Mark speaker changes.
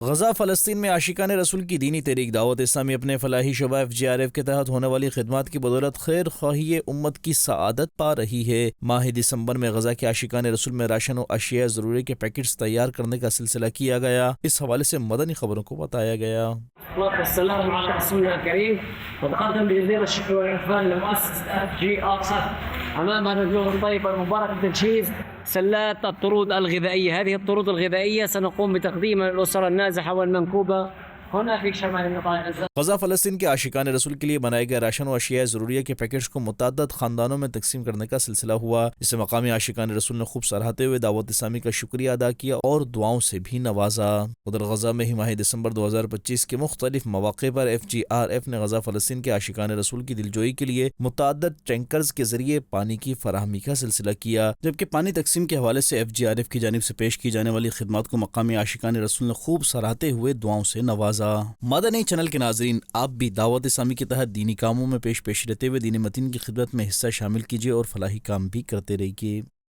Speaker 1: غزہ فلسطین میں عاشقان رسول کی دینی تحریک دعوت اسلامی اپنے فلاحی شعبہ FGRF کے تحت ہونے والی خدمات کی بدولت خیر خواہی امت کی سعادت پا رہی ہے۔ ماہ دسمبر میں غزہ کے عاشقان رسول میں راشن و اشیاء ضروری کے پیکٹس تیار کرنے کا سلسلہ کیا گیا۔ اس حوالے سے مدنی خبروں کو بتایا گیا۔
Speaker 2: والسلام على رسولنا الكريم وتقدم بجزيل الشكر والعرفان لمؤسسة FGRF أمام هذا الجهد الطيب والمبارك بتجهيز سلات الطرود الغذائية. هذه الطرود الغذائية سنقوم بتقديمها للأسر النازحة والمنكوبة هنا في شمال قطاع غزة.
Speaker 1: غزہ فلسطین کے عاشقان رسول کے لیے بنائے گئے راشن و اشیاء ضروریہ کے پیکٹس کو متعدد خاندانوں میں تقسیم کرنے کا سلسلہ ہوا، جسے مقامی عاشقان رسول نے خوب سراہتے ہوئے دعوت اسلامی کا شکریہ ادا کیا اور دعاؤں سے بھی نوازا۔ ادھر غزہ میں ہی ماہ دسمبر 2025 کے مختلف مواقع پر FGRF نے غزہ فلسطین کے عاشقان رسول کی دلجوئی کے لیے متعدد ٹینکرز کے ذریعے پانی کی فراہمی کا سلسلہ کیا، جبکہ پانی تقسیم کے حوالے سے FGRF کی جانب سے پیش کی جانے والی خدمات کو مقامی عاشقان رسول نے خوب سراہتے ہوئے دعاؤں سے نوازا۔ مدنی چینل کے ناظرین، آپ بھی دعوت اسلامی کے تحت دینی کاموں میں پیش رہتے ہوئے دین متین کی خدمت میں حصہ شامل کیجیے اور فلاحی کام بھی کرتے رہیے۔